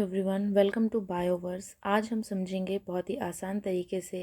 Everyone, welcome to Bioverse. आज हम समझेंगे बहुत ही आसान तरीके से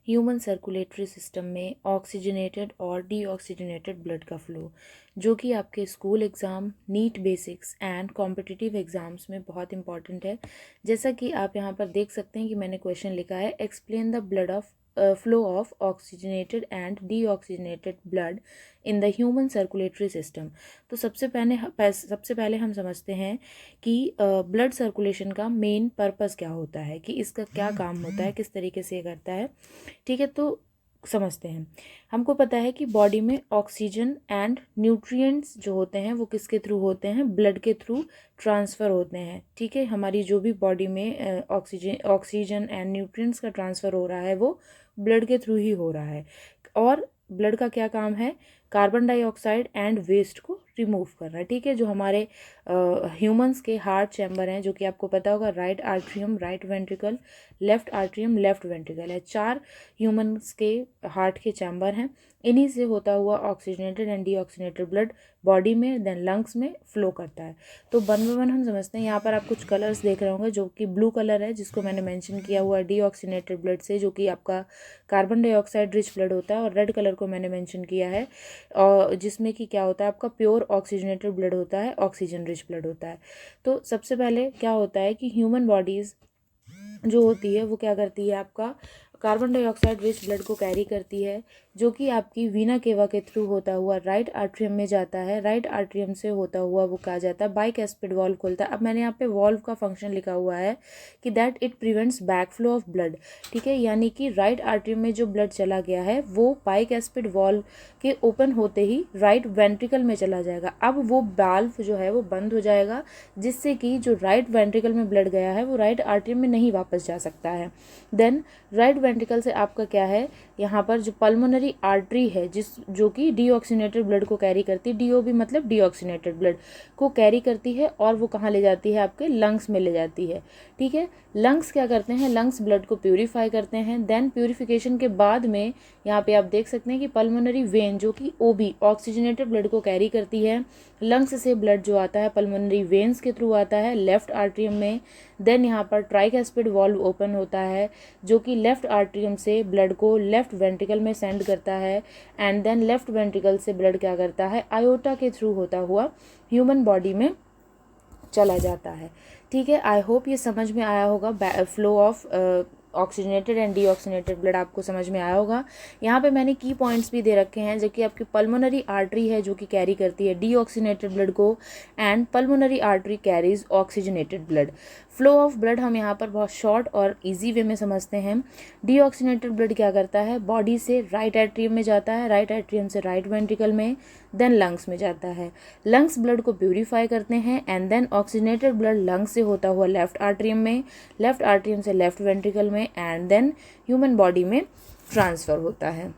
ह्यूमन सर्कुलेटरी सिस्टम में ऑक्सीजनेटेड और डीऑक्सीजनेटेड ब्लड का फ्लो, जो कि आपके school exam, NEET basics and competitive exams में बहुत इंपॉर्टेंट है। जैसा कि आप यहाँ पर देख सकते हैं कि मैंने क्वेश्चन लिखा है, explain the blood of flow of oxygenated and deoxygenated blood in the human circulatory system. तो सबसे पहले हम समझते हैं कि ब्लड सर्कुलेशन का मेन पर्पस क्या होता है, कि इसका क्या काम होता है, किस तरीके से ये करता है। ठीक है, तो समझते हैं। हमको पता है कि बॉडी में ऑक्सीजन एंड न्यूट्रिएंट्स जो होते हैं वो किसके थ्रू होते हैं, ब्लड के थ्रू ट्रांसफ़र होते हैं। ठीक है, हमारी जो भी बॉडी में ऑक्सीजन एंड न्यूट्रिएंट्स का ट्रांसफ़र हो रहा है वो ब्लड के थ्रू ही हो रहा है। और ब्लड का क्या काम है, कार्बन डाइऑक्साइड एंड वेस्ट को रिमूव करना है। ठीक है, जो हमारे ह्यूमंस के हार्ट चैम्बर हैं, जो कि आपको पता होगा, right atrium, right ventricle, left atrium, left ventricle है। 4 ह्यूमंस के हार्ट के चैम्बर हैं। इन्हीं से होता हुआ oxygenated and deoxygenated blood body में देन लंग्स में फ्लो करता है। तो वन बाय वन हम समझते हैं। यहाँ पर आप कुछ कलर्स देख रहे होंगे, जो कि ब्लू कलर है, जिसको मैंने मेंशन किया हुआ है डीऑक्सीजनेटेड ब्लड से, जो कि आपका कार्बन डाइऑक्साइड रिच ब्लड होता है। और रेड कलर को मैंने मेंशन किया है, और जिसमें कि क्या होता है, आपका प्योर ऑक्सीजनेटेड ब्लड होता है, ऑक्सीजन रिच ब्लड होता है। तो सबसे पहले क्या होता है कि ह्यूमन बॉडीज़ जो होती है वो क्या करती है, आपका कार्बन डाइऑक्साइड रिच ब्लड को कैरी करती है, जो कि आपकी वीना केवा के थ्रू होता हुआ राइट आर्ट्रियम में जाता है। राइट आर्ट्रियम से होता हुआ वो कहा जाता है बाइकैस्पिड वॉल्व खुलता है। अब मैंने यहाँ पे वॉल्व का फंक्शन लिखा हुआ है कि that it prevents back flow of blood. ठीक है, यानी कि राइट आर्ट्रियम में जो ब्लड चला गया है वो बाइकैस्पिड वॉल्व के ओपन होते ही राइट वेंट्रिकल में चला जाएगा। अब वो वाल्व जो है वो बंद हो जाएगा, जिससे कि जो राइट वेंट्रिकल में ब्लड गया है वो राइट आर्ट्रियम में नहीं वापस जा सकता है। देन राइट वेंट्रिकल से आपका क्या है, यहाँ पर जो पल्मोनरी आर्टरी है, जो कि डीऑक्सीजनेटेड ब्लड को कैरी करती है, डीओबी मतलब डीऑक्सीजनेटेड ब्लड को कैरी करती है, और वो कहाँ ले जाती है, आपके लंग्स में ले जाती है। ठीक है, लंग्स क्या करते हैं, लंग्स ब्लड को प्यूरिफाई करते हैं। देन प्यूरिफिकेशन के बाद में यहाँ पे आप देख सकते हैं कि पल्मोनरी वेन, जो कि ओबी ऑक्सीजनेटेड ब्लड को कैरी करती है, लंग्स से ब्लड जो आता है पल्मोनरी वेन्स के थ्रू आता है लेफ्ट आर्ट्रियम में। देन यहाँ पर ट्राइकैस्पिड वॉल्व ओपन होता है, जो कि लेफ्ट आर्ट्रियम से ब्लड को लेफ्ट वेंट्रिकल में सेंड करता है। एंड देन लेफ्ट वेंट्रिकल से ब्लड क्या करता है, आयोटा के थ्रू होता हुआ ह्यूमन बॉडी में चला जाता है। ठीक है, आई होप ये समझ में आया होगा। Flow of oxygenated and deoxygenated blood आपको समझ में आया होगा। यहाँ पे मैंने की पॉइंट्स भी दे रखे हैं, जो कि आपकी पल्मोनरी आर्टरी है, जो कि कैरी करती है डीऑक्सीजनेटेड ब्लड को, and pulmonary artery carries oxygenated blood. Flow of blood हम यहाँ पर बहुत शॉर्ट और इजी वे में समझते हैं। डीऑक्सीजनेटेड ब्लड क्या करता है, बॉडी से राइट एट्रियम में जाता है, राइट एट्रियम से राइट वेंट्रिकल में, देन लंग्स में जाता है। लंग्स ब्लड को प्यूरिफाई करते हैं, and then oxygenated blood lungs से होता हुआ लेफ्ट आर्ट्रियम में, लेफ्ट आर्ट्रियम से लेफ्ट वेंट्रिकल में, एंड देन ह्यूमन बॉडी में ट्रांसफ़र होता है।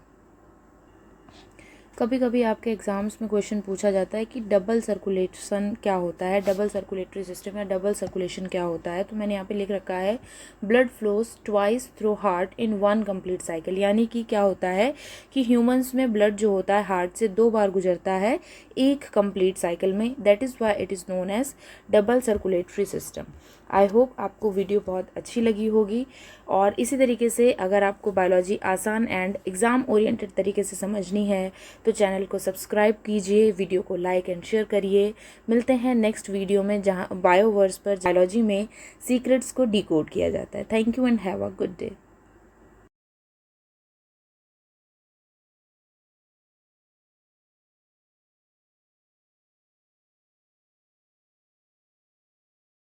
कभी कभी आपके एग्जाम्स में क्वेश्चन पूछा जाता है कि डबल सर्कुलेशन क्या होता है, डबल सर्कुलेटरी सिस्टम या डबल सर्कुलेशन क्या होता है। तो मैंने यहाँ पे लिख रखा है, blood flows twice through heart in 1 complete cycle. यानी कि क्या होता है कि ह्यूमंस में ब्लड जो होता है हार्ट से 2 बार गुजरता है एक कंप्लीट साइकिल में। That is why it is known as double circulatory system. I hope आपको वीडियो बहुत अच्छी लगी होगी, और इसी तरीके से अगर आपको बायोलॉजी आसान एंड एग्ज़ाम ओरिएंटेड तरीके से समझनी है तो चैनल को सब्सक्राइब कीजिए, वीडियो को लाइक एंड शेयर करिए। मिलते हैं नेक्स्ट वीडियो में, जहां बायोवर्स पर बायोलॉजी में सीक्रेट्स को डिकोड किया जाता है। Thank you and have a good day.